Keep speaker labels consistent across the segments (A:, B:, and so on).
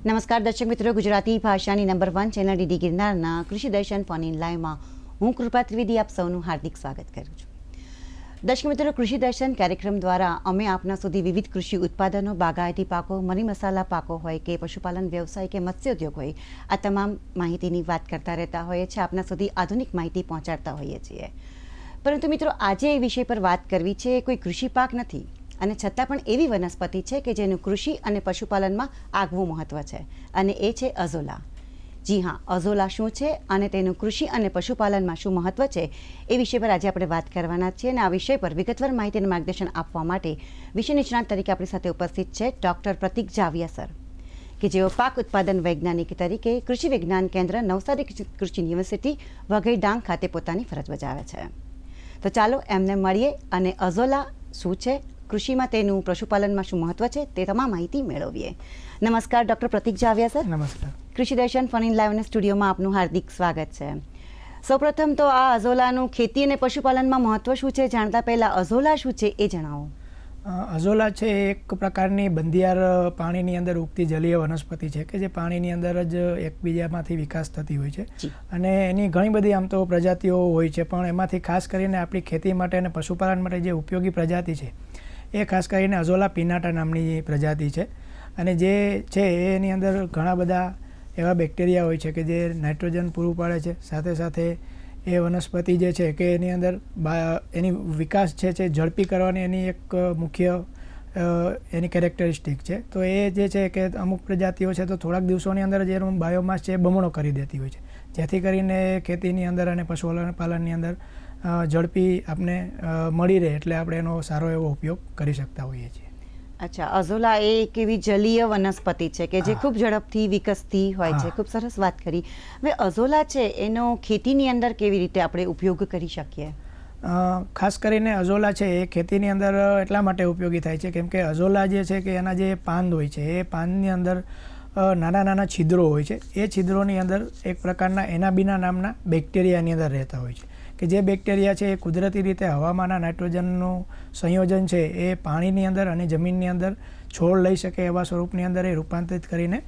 A: નમસ્કાર દર્શક મિત્રો, ગુજરાતી ભાષાની નંબર 1 ચેનલ ડીડી ગિરનારના કૃષિ દર્શન ફોન ઇન લાઈવમાં હું કૃપા ત્રિવેદી આપ સૌનું હાર્દિક સ્વાગત કરું છું. દર્શક મિત્રો, કૃષિ દર્શન કાર્યક્રમ દ્વારા અમે આપના સુધી વિવિધ કૃષિ ઉત્પાદનો, બાગાયતી પાકો, મરી મસાલા પાકો હોય કે પશુપાલન વ્યવસાય કે મત્સ્યોદ્યોગ હોય, આ તમામ માહિતીની વાત કરતા રહેતા હોઈએ છીએ, આપના સુધી આધુનિક માહિતી પહોંચાડતા હોઈએ છીએ. પરંતુ મિત્રો, આજે એ વિષય પર વાત કરવી છે. કોઈ કૃષિ પાક નથી અને છતાં પણ એવી વનસ્પતિ છે કે જેનું કૃષિ અને પશુપાલનમાં આગવું મહત્વ છે, અને એ છે અઝોલા. જી હા, અઝોલા શું છે અને તેનું કૃષિ અને પશુપાલનમાં શું મહત્વ છે, એ વિષય પર આજે આપણે વાત કરવાના છીએ. અને આ વિષય પર વિગતવાર માહિતી અને માર્ગદર્શન આપવા માટે વિષય નિષ્ણાત તરીકે આપણી સાથે ઉપસ્થિત છે ડૉક્ટર પ્રતિક જાવિયા સર, કે જેઓ પાક ઉત્પાદન વૈજ્ઞાનિક તરીકે કૃષિ વિજ્ઞાન કેન્દ્ર નવસારી કૃષિ યુનિવર્સિટી વઘઈ ડાંગ ખાતે પોતાની ફરજ બજાવે છે. તો ચાલો એમને મળીએ અને અઝોલા શું છે, કૃષિમાં તેનું, પશુપાલનમાં શું મહત્વ છે, તે તમામ માહિતી મેળવીએ. નમસ્કાર ડૉક્ટર પ્રતિક જાવિયા સર.
B: નમસ્કાર.
A: કૃષિ દર્શન ફોન ઇન લાઈવના સ્ટુડિયોમાં આપનું હાર્દિક સ્વાગત છે. સૌપ્રથમ તો આ અઝોલાનું ખેતી અને પશુપાલનમાં મહત્વ શું છે, જાણતા પહેલા અઝોલા શું છે એ જણાવો.
B: અઝોલા છે એક પ્રકારની બંધિયાર પાણીની અંદર ઉગતી જલીય વનસ્પતિ છે કે જે પાણીની અંદર જ એકબીજામાંથી વિકાસ થતી હોય છે, અને એની ઘણી બધી આમ તો પ્રજાતિઓ હોય છે, પણ એમાંથી ખાસ કરીને આપણી ખેતી માટે અને પશુપાલન માટે જે ઉપયોગી પ્રજાતિ છે એ ખાસ કરીને અઝોલા પિનાટા નામની પ્રજાતિ છે. અને જે છે એની અંદર ઘણા બધા એવા બેક્ટેરિયા હોય છે કે જે નાઇટ્રોજન પૂરું પાડે છે. સાથે સાથે એ વનસ્પતિ જે છે કે એની અંદર એની વિકાસ છે ઝડપી કરવાની એની એક મુખ્ય એની કેરેક્ટરિસ્ટિક છે. તો એ જે છે કે અમુક પ્રજાતિઓ છે તો થોડાક દિવસોની અંદર જ એનો બાયોમાસ છે બમણો કરી દેતી હોય છે, જેથી કરીને ખેતીની અંદર અને પશુપાલનની અંદર ઝડપી આપણે મળી રહે, એટલે આપણે એનો સારો એવો ઉપયોગ કરી શકતા હોઈએ છીએ.
A: અચ્છા, અઝોલા એ એક એવી જલીય વનસ્પતિ છે કે જે ખૂબ ઝડપથી વિકસતી હોય છે. ખૂબ સરસ વાત કરી. હવે અઝોલા છે એનો ખેતીની અંદર કેવી રીતે આપણે ઉપયોગ કરી શકીએ?
B: ખાસ કરીને અઝોલા છે એ ખેતીની અંદર એટલા માટે ઉપયોગી થાય છે કેમ કે અઝોલા જે છે કે એના જે પાન હોય છે એ પાનની અંદર નાના નાના છિદ્રો હોય છે. એ છિદ્રોની અંદર એક પ્રકારના એનાબીના નામના બેક્ટેરિયાની અંદર રહેતા હોય છે, કે જે બેક્ટેરિયા છે એ કુદરતી રીતે હવામાંના નાઇટ્રોજનનું સંયોજન છે એ પાણીની અંદર અને જમીનની અંદર છોડ લઈ શકે એવા સ્વરૂપની અંદર એ રૂપાંતરિત કરીને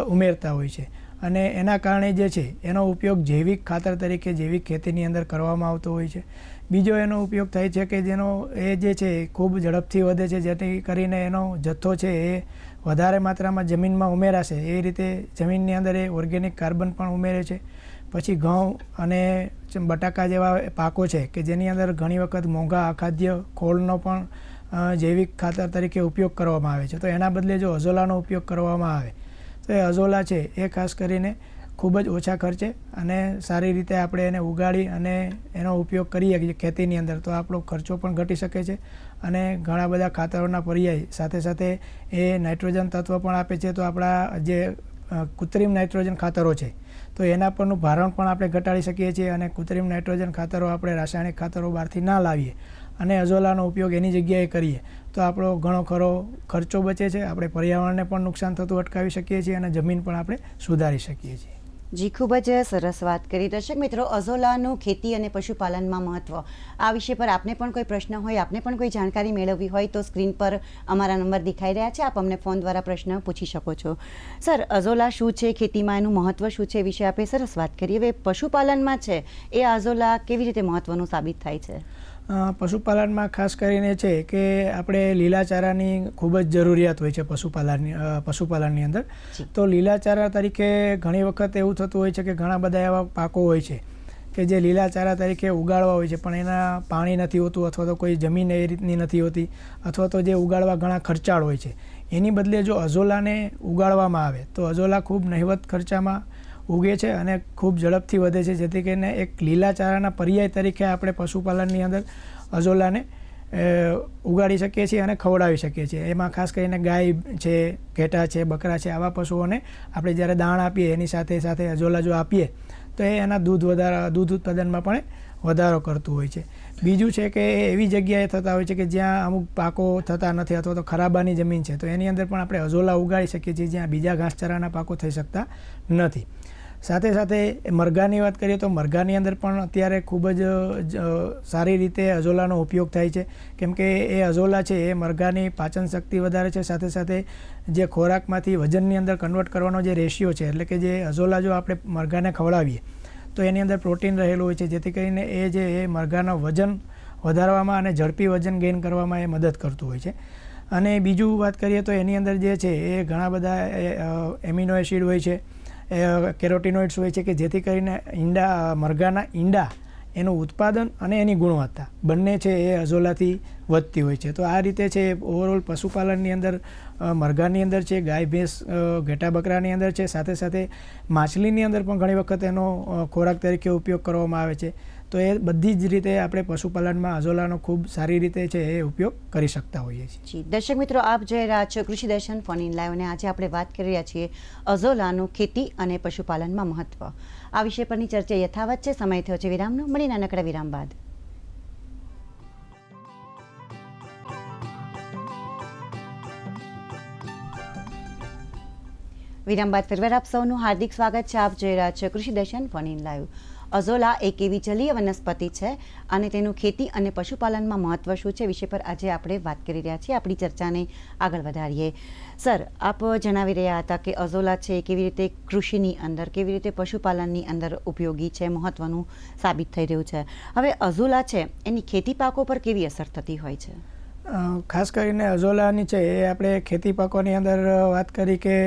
B: ઉમેરતા હોય છે. અને એના કારણે જે છે એનો ઉપયોગ જૈવિક ખાતર તરીકે જૈવિક ખેતીની અંદર કરવામાં આવતો હોય છે. બીજો એનો ઉપયોગ થાય છે કે જેનો એ જે છે ખૂબ ઝડપથી વધે છે, જેથી કરીને એનો જથ્થો છે એ વધારે માત્રામાં જમીનમાં ઉમેરાશે, એ રીતે જમીનની અંદર એ ઓર્ગેનિક કાર્બન પણ ઉમેરે છે. પછી ઘઉં અને બટાકા જેવા પાકો છે કે જેની અંદર ઘણી વખત મોંઘા અખાદ્ય ખોળનો પણ જૈવિક ખાતર તરીકે ઉપયોગ કરવામાં આવે છે. તો એના બદલે જો અઝોલાનો ઉપયોગ કરવામાં આવે તો એ અઝોલા છે એ ખાસ કરીને ખૂબ જ ઓછા ખર્ચે અને સારી રીતે આપણે એને ઉગાડી અને એનો ઉપયોગ કરીએ ખેતીની અંદર, તો આપણો ખર્ચો પણ ઘટી શકે છે અને ઘણા બધા ખાતરોના પર્યાય સાથે સાથે એ નાઇટ્રોજન તત્વ પણ આપે છે. તો આપણા જે કૃત્રિમ નાઇટ્રોજન ખાતરો છે તો એના પરનું ભારણ પણ આપણે ઘટાડી શકીએ છીએ, અને કૃત્રિમ નાઇટ્રોજન ખાતરો આપણે રાસાયણિક ખાતરો બહારથી ના લાવીએ અને અઝોલાનો ઉપયોગ એની જગ્યાએ કરીએ તો આપણો ઘણો ખરો ખર્ચો બચે છે, આપણે પર્યાવરણને પણ નુકસાન થતું અટકાવી શકીએ છીએ અને જમીન પણ આપણે સુધારી શકીએ છીએ.
A: જી, ખૂબ જ સરસ વાત કરી. દર્શક મિત્રો, અઝોલાનું ખેતી અને પશુપાલનમાં મહત્વ, આ વિષય પર આપને પણ કોઈ પ્રશ્ન હોય, આપને પણ કોઈ જાણકારી મેળવવી હોય તો સ્ક્રીન પર અમારા નંબર દેખાઈ રહ્યા છે, આપ અમને ફોન દ્વારા પ્રશ્ન પૂછી શકો છો. સર, અઝોલા શું છે, ખેતીમાં એનું મહત્વ શું છે, એ વિશે આપણે સરસ વાત કરી. હવે પશુપાલનમાં છે એ અઝોલા કેવી રીતે મહત્વનું સાબિત થાય છે?
B: પશુપાલનમાં ખાસ કરીને છે કે આપણે લીલાચારાની ખૂબ જ જરૂરિયાત હોય છે પશુપાલનની અંદર. તો લીલાચારા તરીકે ઘણી વખત એવું થતું હોય છે કે ઘણા બધા એવા પાકો હોય છે કે જે લીલાચારા તરીકે ઉગાડવા હોય છે, પણ એના પાણી નથી હોતું, અથવા તો કોઈ જમીન એ રીતની નથી હોતી, અથવા તો જે ઉગાડવા ઘણા ખર્ચાળ હોય છે. એની બદલે જો અઝોલાને ઉગાડવામાં આવે તો અઝોલા ખૂબ નહિવત ખર્ચામાં ઉગે છે અને ખૂબ ઝડપથી વધે છે, જેથી કરીને એક લીલાચારાના પર્યાય તરીકે આપણે પશુપાલનની અંદર અઝોલાને ઉગાડી શકીએ છીએ અને ખવડાવી શકીએ છીએ. એમાં ખાસ કરીને ગાય છે, ઘેટા છે, બકરા છે, આવા પશુઓને આપણે જ્યારે દાણ આપીએ એની સાથે સાથે અઝોલા જો આપીએ તો એ એના દૂધ ઉત્પાદનમાં પણ વધારો કરતું હોય છે. બીજું છે કે એવી જગ્યાએ થતા હોય છે કે જ્યાં અમુક પાકો થતા નથી અથવા તો ખરાબાની જમીન છે, તો એની અંદર પણ આપણે અઝોલા ઉગાડી શકીએ છીએ જ્યાં બીજા ઘાસચારાના પાકો થઈ શકતા નથી. સાથે સાથે મરઘાની વાત કરીએ તો મરઘાની અંદર પણ અત્યારે ખૂબ જ સારી રીતે અઝોલાનો ઉપયોગ થાય છે, કેમ કે એ અઝોલા છે એ મરઘાની પાચન શક્તિ વધારે છે. સાથે સાથે જે ખોરાકમાંથી વજનની અંદર કન્વર્ટ કરવાનો જે રેશિયો છે, એટલે કે જે અઝોલા જો આપણે મરઘાને ખવડાવીએ તો એની અંદર પ્રોટીન રહેલું હોય છે, જેથી કરીને એ મરઘાના વજન વધારવામાં અને ઝડપી વજન ગેઇન કરવામાં એ મદદ કરતું હોય છે. અને બીજું વાત કરીએ તો એની અંદર જે છે એ ઘણા બધા એમિનો એસિડ હોય છે, કેરોટીનોઇડ્સ હોય છે, કે જેથી કરીને મરઘાના ઈંડા એનું ઉત્પાદન અને એની ગુણવત્તા બંને છે એ અઝોલાથી વધતી હોય છે. તો આ રીતે છે ઓવરઓલ પશુપાલનની અંદર મરઘાની અંદર છે, ગાય ભેંસ ઘેટા બકરાની અંદર છે, સાથે સાથે માછલીની અંદર પણ ઘણી વખત એનો ખોરાક તરીકે ઉપયોગ કરવામાં આવે છે. તો એ બધી જ રીતે આપણે પશુપાલનમાં અઝોલાનો ખૂબ સારી રીતે છે એ ઉપયોગ કરી શકતા હોઈએ છીએ.
A: જી દર્શક મિત્રો, આપ જોઈ રહ્યા છો કૃષિ દર્શન ફોન ઇન લાઈવ, અને આજે આપણે વાત કરી રહ્યા છીએ અઝોલાનું ખેતી અને પશુપાલનમાં મહત્વ. આ વિષય પરની ચર્ચા યથાવત છે. સમય થયો છે વિરામનો. મળી નાનકડા વિરામ બાદ. વિરામ બાદ ફરીવાર આપ સૌનું હાર્દિક સ્વાગત છે. આપ જોઈ રહ્યા છો કૃષિ દર્શન ફોન ઇન લાઈવ. અઝોલા એક એવી જલીય વનસ્પતિ છે અને તેનું ખેતી અને પશુપાલનમાં મહત્વ શું છે વિષય પર આજે આપણે વાત કરી રહ્યા છીએ. આપણી ચર્ચાને આગળ વધારીએ. સર, આપ જણાવી રહ્યા હતા કે અઝોલા છે કેવી રીતે કૃષિની અંદર, કેવી રીતે પશુપાલનની અંદર ઉપયોગી છે, મહત્વનું સાબિત થઈ રહ્યું છે. હવે અઝોલા છે એની ખેતી પાકો પર કેવી અસર થતી હોય છે?
B: ખાસ કરીને અઝોલાની છે એ આપણે ખેતી પાકોની અંદર વાત કરી કે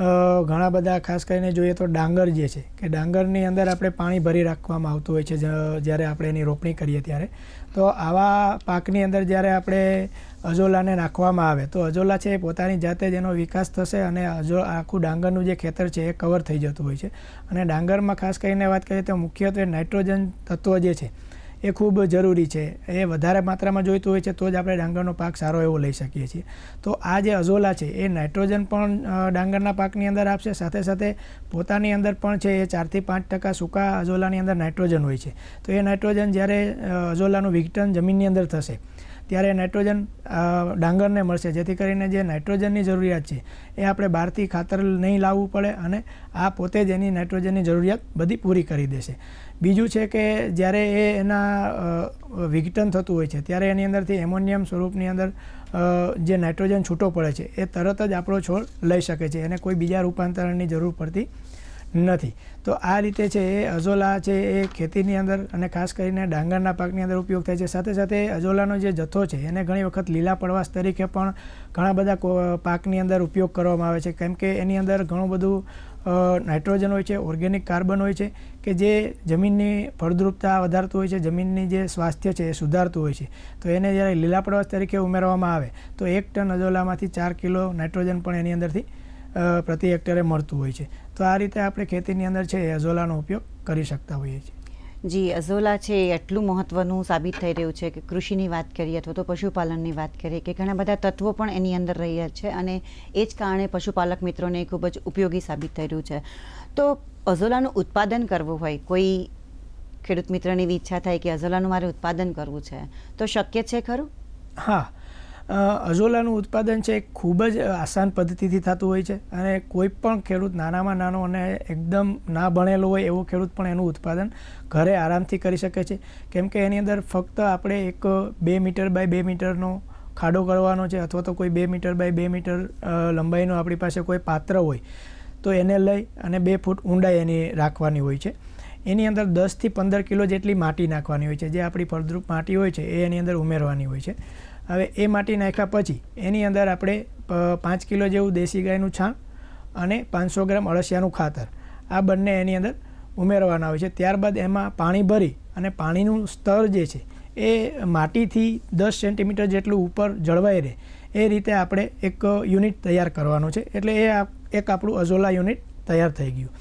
B: ઘણા બધા, ખાસ કરીને જોઈએ તો ડાંગર જે છે કે ડાંગરની અંદર આપણે પાણી ભરી રાખવામાં આવતું હોય છે જ્યારે આપણે એની રોપણી કરીએ ત્યારે. તો આવા પાકની અંદર જ્યારે આપણે અઝોલાને નાખવામાં આવે તો અઝોલા છે એ પોતાની જાતે જ એનો વિકાસ થશે અને આખું ડાંગરનું જે ખેતર છે એ કવર થઈ જતું હોય છે. અને ડાંગરમાં ખાસ કરીને વાત કરીએ તો મુખ્યત્વે નાઇટ્રોજન તત્વ જે છે એ ખૂબ જરૂરી છે. એ વધારે માત્રામાં જોઈતું હોય છે તો જ આપણે ડાંગરનો પાક સારો એવો લઈ શકીએ છીએ. તો આ જે અઝોલા છે એ નાઇટ્રોજન પણ ડાંગરના પાકની અંદર આપશે, સાથે સાથે પોતાની અંદર પણ છે એ 4 થી 5% સૂકા અઝોલાની અંદર નાઇટ્રોજન હોય છે. તો એ નાઇટ્રોજન જ્યારે અઝોલાનું વિઘટન જમીનની અંદર થશે ત્યારે નાઇટ્રોજન ડાંગરને મળશે, જેથી કરીને જે નાઇટ્રોજનની જરૂરિયાત છે એ આપણે બહારથી ખાતર નહીં લાવવું પડે અને આ પોતે જ એની નાઇટ્રોજનની જરૂરિયાત બધી પૂરી કરી દેશે. બીજું છે કે જ્યારે એના વિઘટન થતું હોય છે ત્યારે એની અંદરથી એમોનિયમ સ્વરૂપની અંદર જે નાઇટ્રોજન છૂટો પડે છે એ તરત જ આપણો છોડ લઈ શકે છે, એને કોઈ બીજા રૂપાંતરણની જરૂર પડતી નથી. તો આ રીતે છે એ અઝોલા છે એ ખેતીની અંદર અને ખાસ કરીને ડાંગરના પાકની અંદર ઉપયોગ થાય છે. સાથે સાથે અઝોલાનો જે જથ્થો છે એને ઘણી વખત લીલા પડવાશ તરીકે પણ ઘણા બધા પાકની અંદર ઉપયોગ કરવામાં આવે છે, કેમ કે એની અંદર ઘણું બધું નાઇટ્રોજન હોય છે, ઓર્ગેનિક કાર્બન હોય છે, કે જે જમીનની ફળદ્રુપતા વધારતું હોય છે, જમીનની જે સ્વાસ્થ્ય છે એ સુધારતું હોય છે. તો એને જ્યારે લીલા પડવાશ તરીકે ઉમેરવામાં આવે તો 1 ટન અઝોલામાંથી 4 કિલો નાઇટ્રોજન પણ એની અંદરથી પ્રતિ હેક્ટરે મળતું હોય છે. તો આ રીતે આપણે ખેતીની અંદર છે એ અઝોલાનો ઉપયોગ કરી શકતા હોઈએ છીએ.
A: જી, અઝોલા છે એ એટલું મહત્વનું સાબિત થઈ રહ્યું છે કે કૃષિની વાત કરીએ અથવા તો પશુપાલનની વાત કરીએ કે ઘણા બધા તત્વો પણ એની અંદર રહ્યા છે અને એ જ કારણે પશુપાલક મિત્રોને ખૂબ જ ઉપયોગી સાબિત થઈ રહ્યું છે. તો અઝોલાનું ઉત્પાદન કરવું હોય, કોઈ ખેડૂત મિત્રની એવી ઈચ્છા થાય કે અઝોલાનું મારે ઉત્પાદન કરવું છે, તો શક્ય છે ખરું?
B: હા, અઝોલાનું ઉત્પાદન છે ખૂબ જ આસાન પદ્ધતિથી થતું હોય છે અને કોઈ પણ ખેડૂત નાનામાં નાનો અને એકદમ ના ભણેલો હોય એવો ખેડૂત પણ એનું ઉત્પાદન ઘરે આરામથી કરી શકે છે, કેમ કે એની અંદર ફક્ત આપણે એક 2 મીટર બાય 2 મીટરનો ખાડો કરવાનો છે અથવા તો કોઈ 2 મીટર બાય 2 મીટર લંબાઈનું આપણી પાસે કોઈ પાત્ર હોય તો એને લઈ અને 2 ફૂટ ઊંડાઈ એની રાખવાની હોય છે. એની અંદર 10 થી 15 કિલો જેટલી માટી નાખવાની હોય છે, જે આપણી ફળદ્રુપ માટી હોય છે એ એની અંદર ઉમેરવાની હોય છે. હવે એ માટી નાખ્યા પછી એની અંદર આપણે 5 કિલો જેવું દેશી ગાયનું છાણ અને 500 ગ્રામ અળસિયાનું ખાતર આ બંને એની અંદર ઉમેરવાના હોય છે. ત્યારબાદ એમાં પાણી ભરી અને પાણીનું સ્તર જે છે એ માટીથી 10 સેન્ટીમીટર જેટલું ઉપર જળવાઈ રહે એ રીતે આપણે એક યુનિટ તૈયાર કરવાનું છે. એટલે એ એક આપણું અઝોલા યુનિટ તૈયાર થઈ ગયું.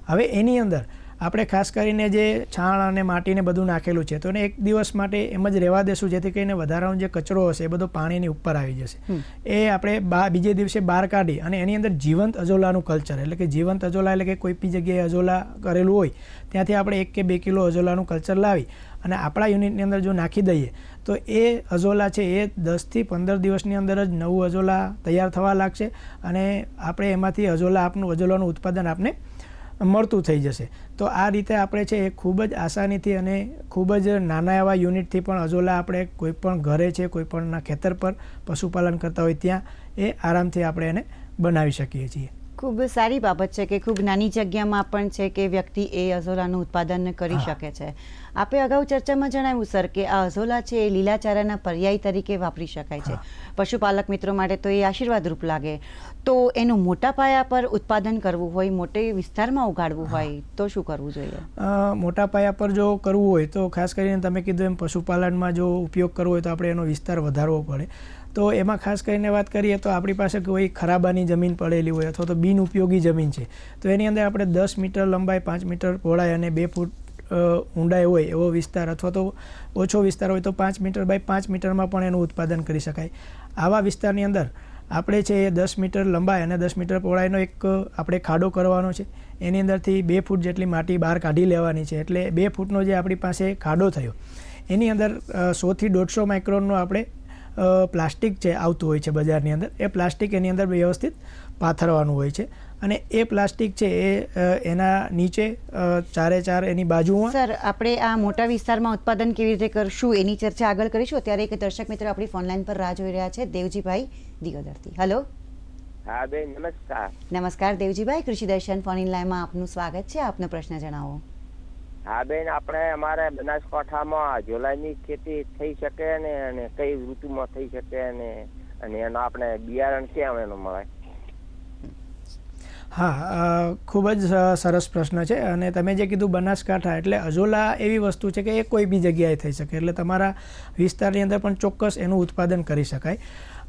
B: હવે એની અંદર આપણે ખાસ કરીને જે છાણ અને માટીને બધું નાખેલું છે તો એને 1 દિવસ માટે એમ જ રહેવા દેશું, જેથી કરીને વધારાનો જે કચરો હશે એ બધો પાણીની ઉપર આવી જશે. એ આપણે બીજે દિવસે બહાર કાઢી અને એની અંદર જીવંત અઝોલાનું કલ્ચર, એટલે કે જીવંત અઝોલા એટલે કે કોઈ બી જગ્યાએ અઝોલા કરેલું હોય ત્યાંથી આપણે 1 કે 2 કિલો અઝોલાનું કલ્ચર લાવી અને આપણા યુનિટની અંદર જો નાખી દઈએ તો એ અઝોલા છે એ 10 થી 15 દિવસની અંદર જ નવું અઝોલા તૈયાર થવા લાગશે અને આપણે એમાંથી અઝોલાનું ઉત્પાદન આપણે મળતું થઈ જશે. તો આ રીતે આપણે છે એ ખૂબ જ આસાનીથી અને ખૂબ જ નાના એવા યુનિટથી પણ અઝોલા આપણે કોઈપણ ઘરે છે, કોઈપણના ખેતર પર પશુપાલન કરતા હોય ત્યાં એ આરામથી આપણે એને બનાવી શકીએ છીએ.
A: ખૂબ સારી બાબત છે કે ખૂબ નાની જગ્યામાં પણ છે કે વ્યક્તિ એ અઝોલાનું ઉત્પાદન કરી શકે છે. આપે અગાઉ ચર્ચામાં જણાવ્યું સર કે આ અઝોલા છે એ લીલાચારાના પર્યાય તરીકે વાપરી શકાય છે. પશુપાલક મિત્રો માટે તો એ આશીર્વાદરૂપ લાગે. તો એનું મોટા પાયા પર ઉત્પાદન કરવું હોય, મોટે વિસ્તારમાં ઉગાડવું હોય તો શું કરવું જોઈએ?
B: મોટા પાયા પર જો કરવું હોય તો ખાસ કરીને તમે કીધું એમ પશુપાલનમાં જો ઉપયોગ કરવો હોય તો આપણે એનો વિસ્તાર વધારવો પડે. તો એમાં ખાસ કરીને વાત કરીએ તો આપણી પાસે કોઈ ખરાબાની જમીન પડેલી હોય અથવા તો બિનઉપયોગી જમીન છે તો એની અંદર આપણે 10 મીટર લંબાઈ, 5 મીટર પહોળાઈ અને 2 ફૂટ ઊંડાઈ હોય એવો વિસ્તાર અથવા તો ઓછો વિસ્તાર હોય તો 5 મીટર બાય 5 મીટરમાં પણ એનું ઉત્પાદન કરી શકાય. આવા વિસ્તારની અંદર આપણે છે એ 10 મીટર લંબાઈ અને 10 મીટર પહોળાઈનો એક આપણે ખાડો કરવાનો છે. એની અંદરથી 2 ફૂટ જેટલી માટી બહાર કાઢી લેવાની છે. એટલે 2 ફૂટનો જે આપણી પાસે ખાડો થયો એની અંદર 100 થી 150 માઇક્રોનનો આપણે પ્લાસ્ટિક છે આવતું હોય છે બજારની અંદર. એ પ્લાસ્ટિક એની અંદર વ્યવસ્થિત પાથરવાનું હોય છે અને એ પ્લાસ્ટિક છે એ એના નીચે ચારે ચાર એની બાજુમાં.
A: સર, આપણે આ મોટા વિસ્તારમાં ઉત્પાદન કેવી રીતે કરશું એની ચર્ચા આગળ કરીશું. અત્યારે એક દર્શક મિત્રો આપણી ફોનલાઈન પર રાહ જોઈ રહ્યા છે, દેવજીભાઈ દિયોદરથી. હેલો.
C: હા બેન, નમસ્કાર.
A: નમસ્કાર દેવજીભાઈ, કૃષિ દર્શન ફોન ઇન લાઈવમાં આપનું સ્વાગત છે. આપનો પ્રશ્ન જણાવો.
C: હા બેન, આપણે અમારે બનાસકાંઠામાં અઝોલાની ખેતી થઈ શકે ને અને કઈ ઋતુમાં થઈ શકે અને એનો આપણે બિયારણ ક્યાં એનું મળે?
B: હા, ખૂબ જ સરસ પ્રશ્ન છે. અને તમે જે કીધું બનાસકાંઠા, એટલે અઝોલા એવી વસ્તુ છે કે એ કોઈ બી જગ્યાએ થઈ શકે. એટલે તમારા વિસ્તારની અંદર પણ ચોક્કસ એનું ઉત્પાદન કરી શકાય.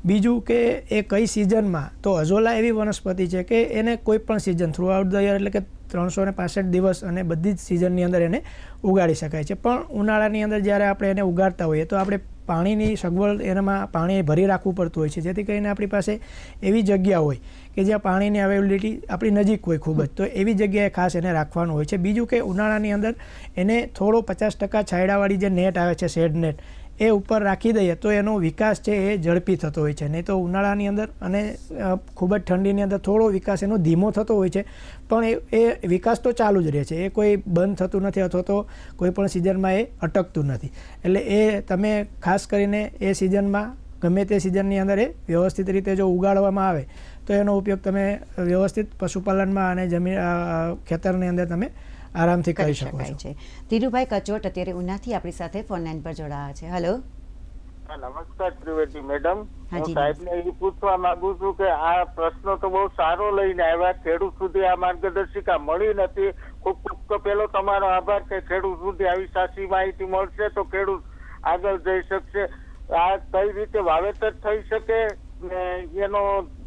B: બીજું કે એ કઈ સિઝનમાં, તો અઝોલા એવી વનસ્પતિ છે કે એને કોઈ પણ season through out the year એટલે કે 365 દિવસ અને બધી જ સિઝનની અંદર એને ઉગાડી શકાય છે. પણ ઉનાળાની અંદર જ્યારે આપણે એને ઉગાડતા હોઈએ તો આપણે પાણીની સગવડ એનામાં પાણી ભરી રાખવું પડતું હોય છે, જેથી કરીને આપણી પાસે એવી જગ્યા હોય કે જ્યાં પાણીની અવેલેબિલિટી આપણી નજીક હોય ખૂબ જ, તો એવી જગ્યાએ ખાસ એને રાખવાનું હોય છે. બીજું કે ઉનાળાની અંદર એને થોડો 50% છાંયડાવાળી જે નેટ આવે છે, શેડ નેટ, એ ઉપર રાખી દઈએ તો એનો વિકાસ છે એ ઝડપી થતો હોય છે. નહીં તો ઉનાળાની અંદર અને ખૂબ જ ઠંડીની અંદર થોડો વિકાસ એનો ધીમો થતો હોય છે, પણ એ વિકાસ તો ચાલુ જ રહે છે. એ કોઈ બંધ થતું નથી અથવા તો કોઈ પણ સિઝનમાં એ અટકતું નથી. એટલે એ તમે ખાસ કરીને એ સિઝનમાં ગમે તે સિઝનની અંદર એ વ્યવસ્થિત રીતે જો ઉગાડવામાં આવે તો એનો ઉપયોગ તમે વ્યવસ્થિત પશુપાલનમાં અને જમીન ખેતરની અંદર તમે આરામથી કરી શકો છો.
A: ધીરુભાઈ કચોટ અત્યારે ઉનાથી આપણી સાથે ફોન લાઈન પર જોડાયા છે. હેલો.
C: નમસ્કાર ત્રિવેદી મેડમ, હું સાહેબને એ પૂછવા માંગુ છું કે આ પ્રશ્નો તો બહુ સારો લઈને આવ્યા. ખેડૂત સુધી આ માર્ગદર્શિકા મળી નથી. ખૂબ ખૂબ પેલો તમારો આભાર કે ખેડૂત સુધી આવી સાચી માહિતી મળશે તો ખેડૂત આગળ જઈ શકશે. આ કઈ રીતે વાવેતર થઈ શકે ને એનો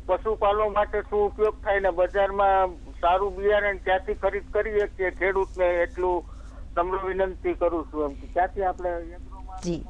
C: પશુપાલન માટે શું ઉપયોગ થાય ને બજારમાં સારું બિયારણ ક્યાંથી ખરીદ કરીએ કે ખેડૂતને એટલું નમ્ર વિનંતી કરું છું એમ ક્યાંથી આપણે.
A: જી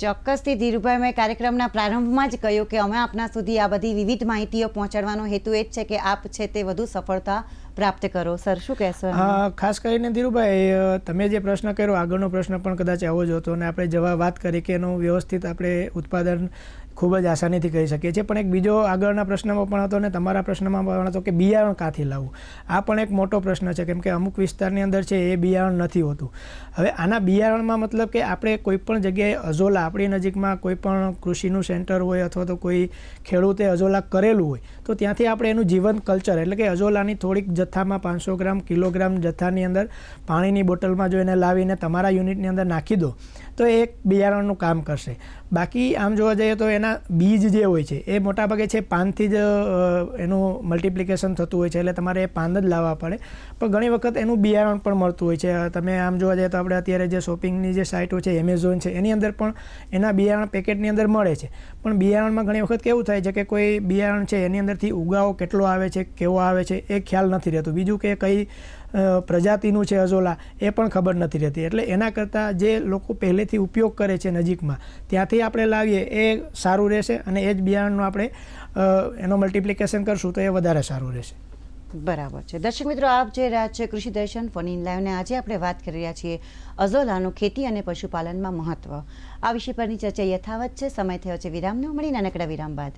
A: ચોક્કસથી ધીરુભાઈ, મેં કાર્યક્રમના પ્રારંભમાં જ કહ્યું કે અમે આપના સુધી આ બધી વિવિધ માહિતીઓ પહોંચાડવાનો હેતુ એ જ છે કે આપ છે તે વધુ સફળતા પ્રાપ્ત કરો. સર, શું કહેશો?
B: ખાસ કરીને ધીરુભાઈ, તમે જે પ્રશ્ન કર્યો આગળનો પ્રશ્ન પણ કદાચ આવો જ હતો અને આપણે વાત કરી કે એનું વ્યવસ્થિત આપણે ઉત્પાદન ખૂબ જ આસાનીથી કરી શકીએ છીએ. પણ એક બીજો આગળના પ્રશ્નમાં પણ હતો ને તમારા પ્રશ્નમાં પણ હતો કે બિયારણ ક્યાંથી લાવવું. આ પણ એક મોટો પ્રશ્ન છે, કેમ કે અમુક વિસ્તારની અંદર છે એ બિયારણ નથી હોતું. હવે આના બિયારણમાં મતલબ કે આપણે કોઈ પણ જગ્યાએ અઝોલા, આપણી નજીકમાં કોઈ પણ કૃષિનું સેન્ટર હોય અથવા તો કોઈ ખેડૂતે અઝોલા કરેલું હોય તો ત્યાંથી આપણે એનું જીવંત કલ્ચર એટલે કે અઝોલાની થોડીક જથ્થામાં 500 ગ્રામ, કિલોગ્રામ જથ્થાની અંદર પાણીની બોટલમાં જો એને લાવીને તમારા યુનિટની અંદર નાખી દો તો એ એક બિયારણનું કામ કરશે. બાકી આમ જોવા જઈએ તો એના બીજ જે હોય છે એ મોટાભાગે છે પાનથી જ એનું મલ્ટિપ્લિકેશન થતું હોય છે, એટલે તમારે એ પાન જ લાવવા પડે. પણ ઘણી વખત એનું બિયારણ પણ મળતું હોય છે. તમે આમ જોવા જઈએ તો આપણે અત્યારે જે શોપિંગની જે સાઇટો છે, એમેઝોન છે, એની અંદર પણ એના બિયારણ પેકેટની અંદર મળે છે. પણ બિયારણમાં ઘણી વખત કેવું થાય છે કે કોઈ બિયારણ છે એની અંદરથી ઉગાવો કેટલો આવે છે, કેવો આવે છે એ ખ્યાલ નથી રહેતું. બીજું કે કઈ પ્રજાતિનું છે અઝોલા એ પણ ખબર નથી રહેતી. એટલે એના કરતાં જે લોકો પહેલેથી ઉપયોગ કરે છે નજીકમાં ત્યાંથી આપણે લાવીએ એ સારું રહેશે અને એ જ બિયારણનું આપણે એનો મલ્ટિપ્લિકેશન કરશું તો એ વધારે સારું રહેશે.
A: બરાબર છે. દર્શક મિત્રો, આપ જે રહ્યા છે કૃષિ દર્શન ફોન ઇન લાઈવને આજે આપણે વાત કરી રહ્યા છીએ અઝોલાનું ખેતી અને પશુપાલનમાં મહત્વ. આ વિષય પરની ચર્ચા યથાવત છે. સમય થયો છે વિરામનો. મળી નાનકડા વિરામ બાદ.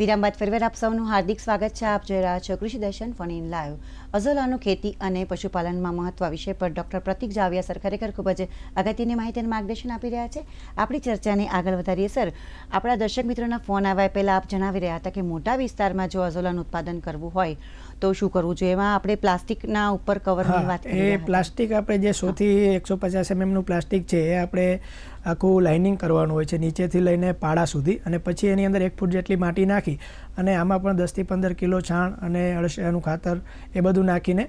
A: વિરામ બાદ ફરીવાર આપ સૌનું હાર્દિક સ્વાગત છે. આપ જોઈ રહ્યા છો કૃષિ દર્શન ફોન ઇન લાઈવ. અઝોલાનું ખેતી અને પશુપાલનમાં મહત્વ વિષય પર ડૉક્ટર પ્રતિક જાવિયા સર ખરેખર ખૂબ જ અગત્યની માહિતી અને માર્ગદર્શન આપી રહ્યા છે. આપણી ચર્ચાને આગળ વધારીએ. સર, આપણા દર્શક મિત્રોના ફોન આવ્યા પહેલાં આપ જણાવી રહ્યા હતા કે મોટા વિસ્તારમાં જો અઝોલાનું ઉત્પાદન કરવું હોય તો શું કરવું જોઈએ? એમાં આપણે પ્લાસ્ટિકના ઉપર કવરની વાત કરી
B: એ પ્લાસ્ટિક આપણે જે 100 થી 150 mm પ્લાસ્ટિક છે એ આપણે આખું લાઇનિંગ કરવાનું હોય છે નીચેથી લઈને પાડા સુધી, અને પછી એની અંદર 1 ફૂટ જેટલી માટી નાખી અને આમાં પણ 10 થી 15 કિલો છાણ અને અળસિયાનું ખાતર એ બધું નાખીને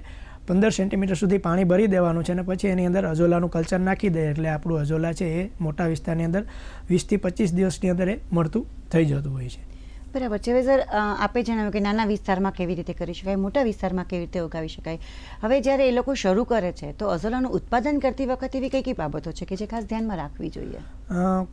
B: 15 સેન્ટીમીટર સુધી પાણી ભરી દેવાનું છે, અને પછી એની અંદર અઝોલાનું કલ્ચર નાખી દે એટલે આપણું અઝોલા છે એ મોટા વિસ્તારની અંદર 20 થી 25 દિવસની અંદર એ મળતું થઈ જતું હોય છે.
A: બરાબર છે. હવે સર, આપે જણાવ્યું કે નાના વિસ્તારમાં કેવી રીતે કરી શકાય, મોટા વિસ્તારમાં કેવી રીતે ઉગાવી શકાય. હવે જ્યારે એ લોકો શરૂ કરે છે તો અઝોલાનું ઉત્પાદન કરતી વખતે એવી કઈ બાબતો છે કે જે ખાસ ધ્યાનમાં રાખવી જોઈએ?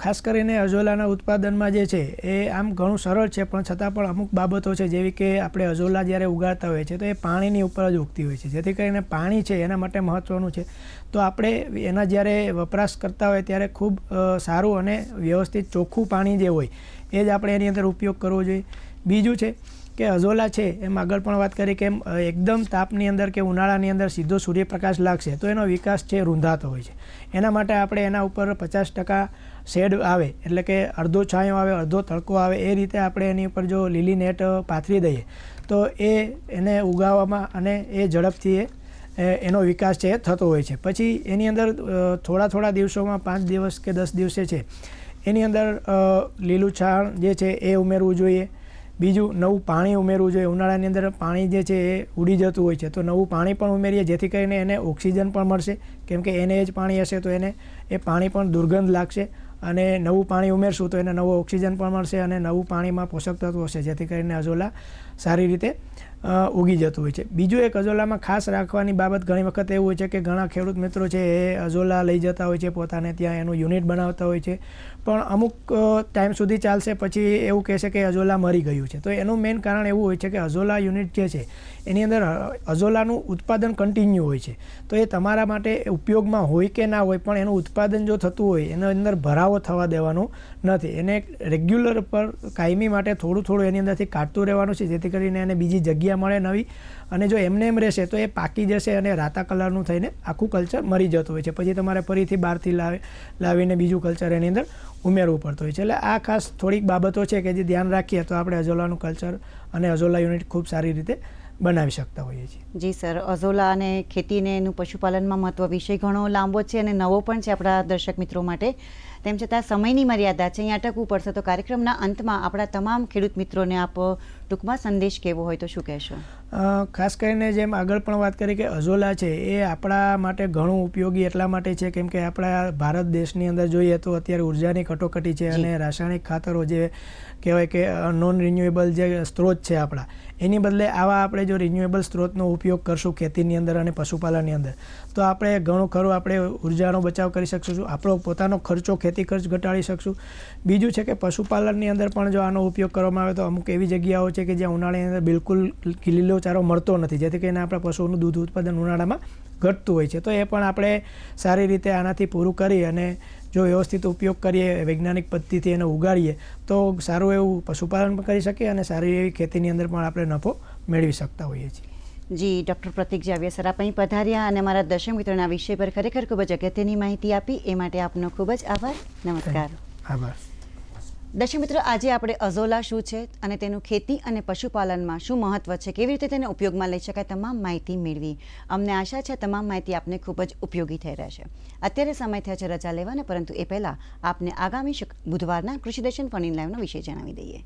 B: ખાસ કરીને અઝોલાના ઉત્પાદનમાં જે છે એ આમ ઘણું સરળ છે, પણ છતાં પણ અમુક બાબતો છે, જેવી કે આપણે અઝોલા જ્યારે ઉગાડતા હોઈએ છીએ તો એ પાણીની ઉપર જ ઉગતી હોય છે, જેથી કરીને પાણી છે એના માટે મહત્ત્વનું છે. તો આપણે એના જ્યારે વપરાશ કરતા હોય ત્યારે ખૂબ સારું અને વ્યવસ્થિત ચોખ્ખું પાણી જે હોય એ જ આપણે એની અંદર ઉપયોગ કરવો જોઈએ. બીજું છે કે અઝોલા છે એમ આગળ પણ વાત કરી કે એમ એકદમ તાપની અંદર કે ઉનાળાની અંદર સીધો સૂર્યપ્રકાશ લાગશે તો એનો વિકાસ છે રૂંધાતો હોય છે. એના માટે આપણે એના ઉપર 50% શેડ આવે, એટલે કે અડધો છાંયો આવે અડધો તડકો આવે, એ રીતે આપણે એની ઉપર જો લીલી નેટ પાથરી દઈએ તો એને ઉગાવવામાં અને એ ઝડપથી એનો વિકાસ છે એ થતો હોય છે. પછી એની અંદર થોડા દિવસોમાં 5 દિવસ કે 10 દિવસે છે એની અંદર લીલું છાણ જે છે એ ઉમેરવું જોઈએ. બીજું, નવું પાણી ઉમેરવું જોઈએ. ઉનાળાની અંદર પાણી જે છે એ ઉડી જતું હોય છે તો નવું પાણી પણ ઉમેરીએ, જેથી કરીને એને ઓક્સિજન પણ મળશે, કેમ કે એને જ પાણી હશે તો એને એ પાણી પણ દુર્ગંધ લાગશે, અને નવું પાણી ઉમેરશું તો એને નવું ઓક્સિજન પણ મળશે અને નવું પાણીમાં પોષક તત્વો હશે, જેથી કરીને અઝોલા સારી રીતે ઉગી જતું હોય છે. બીજું એક અઝોલામાં ખાસ રાખવાની બાબત ઘણી વખત એવું હોય છે કે ઘણા ખેડૂત મિત્રો છે એ અઝોલા લઈ જતા હોય છે પોતાને ત્યાં એનું યુનિટ બનાવતા હોય છે, પણ અમુક ટાઈમ સુધી ચાલશે પછી એવું કહેશે કે અઝોલા મરી ગયું છે. તો એનું મેઇન કારણ એવું હોય છે કે અઝોલા યુનિટ જે છે એની અંદર અઝોલાનું ઉત્પાદન કન્ટિન્યુ હોય છે, તો એ તમારા માટે ઉપયોગમાં હોય કે ના હોય પણ એનું ઉત્પાદન જો થતું હોય એના અંદર ભરાવો થવા દેવાનો નથી. એને રેગ્યુલર પર કાયમી માટે થોડું એની અંદરથી કાઢતું રહેવાનું છે, જેથી કરીને એને બીજી જગ્યા મળે નવી, અને જો એમને એમ રહેશે તો એ પાકી જશે અને રાતા કલરનું થઈને આખું કલ્ચર મરી જતું હોય છે. પછી તમારે ફરીથી બહારથી લાવીને બીજું કલ્ચર એની અંદર ઉમેરવું પડતું હોય છે. એટલે આ ખાસ થોડીક બાબતો છે કે જે ધ્યાન રાખીએ તો આપણે અઝોલાનું કલ્ચર અને અઝોલા યુનિટ ખૂબ સારી રીતે બનાવી શકતા હોઈએ છીએ.
A: જી સર, અઝોલા અને ખેતીને એનું પશુપાલનમાં મહત્વ વિષય ઘણો લાંબો છે અને નવો પણ છે આપણા દર્શક મિત્રો માટે. તેમ છતાં સમયની મર્યાદા છે, અહીંયા અટકવું પડશે. તો કાર્યક્રમના અંતમાં આપણા તમામ ખેડૂત મિત્રોને આપ ટૂંકમાં સંદેશ કહેવો હોય તો શું કહેશો?
B: ખાસ કરીને જેમ આગળ પણ વાત કરી કે અઝોલા છે એ આપણા માટે ઘણું ઉપયોગી એટલા માટે છે કેમ કે આપણા ભારત દેશની અંદર જોઈએ તો અત્યારે ઉર્જાની કટોકટી છે અને રાસાયણિક ખાતરો જે કહેવાય કે નોન રિન્યુએબલ જે સ્ત્રોત છે આપણા, એની બદલે આવા આપણે જો રિન્યુએબલ સ્ત્રોતનો ઉપયોગ કરશું ખેતીની અંદર અને પશુપાલનની અંદર તો આપણે ઘણું ખરું આપણે ઉર્જાનો બચાવ કરી શકશું, આપણો પોતાનો ખર્ચો ખેતી ખર્ચ ઘટાડી શકશું. બીજું છે કે પશુપાલનની અંદર પણ જો આનો ઉપયોગ કરવામાં આવે તો અમુક એવી જગ્યાઓ છે કે જ્યાં ઉનાળાની અંદર બિલકુલ લીલો ચારો મળતો નથી, જેથી કરીને આપણા પશુઓનું દૂધ ઉત્પાદન ઉનાળામાં ઘટતું હોય છે. તો એ પણ આપણે સારી રીતે આનાથી પૂરું કરી અને જો વ્યવસ્થિત ઉપયોગ કરીએ, વૈજ્ઞાનિક પદ્ધતિથી એને ઉગાડીએ તો સારું એવું પશુપાલન પણ કરી શકીએ અને સારી એવી ખેતીની અંદર પણ આપણે નફો મેળવી શકતા હોઈએ છીએ.
A: જી, ડૉક્ટર પ્રતિક જાવિયા સર, આપ અહીં પધાર્યા અને અમારા દર્શક મિત્રોના વિષય પર ખરેખર ખૂબ જ અગત્યની માહિતી આપી, એ માટે આપનો ખૂબ જ આભાર. નમસ્કાર.
B: આભાર.
A: દર્શક મિત્રો, આજે આપણે અઝોલા શું છે અને તેનું ખેતી અને પશુપાલનમાં શું મહત્વ છે, કેવી રીતે તેને ઉપયોગમાં લઈ શકાય, તમામ માહિતી મેળવી. અમને આશા છે તમામ માહિતી આપને ખૂબ જ ઉપયોગી થઈ રહેશે. અત્યારે સમય થયો છે રજા લેવાને, પરંતુ એ પહેલાં આપને આગામી બુધવારના કૃષિ દર્શન ફોન ઇન લાઈવનો વિષય જણાવી દઈએ.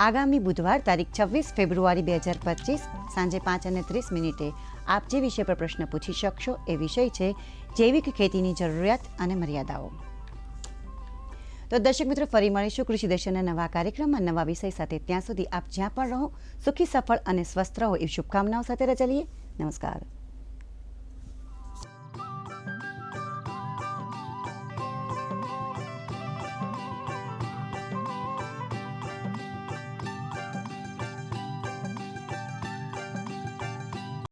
A: આગામી બુધવાર તારીખ 26 ફેબ્રુઆરી 2025 સાંજે 5:30 આપ જે વિષય પર પ્રશ્ન પૂછી શકશો એ વિષય છે જૈવિક ખેતીની જરૂરિયાત અને મર્યાદાઓ. તો દર્શક મિત્રો, ફરી મળીશું કૃષિ દર્શનના નવા કાર્યક્રમમાં નવા વિષય સાથે. ત્યાં સુધી આપ જ્યાં પણ રહો સુખી, સફળ અને સ્વસ્થ રહો એવી શુભકામનાઓ સાથે રજા લઈએ. નમસ્કાર.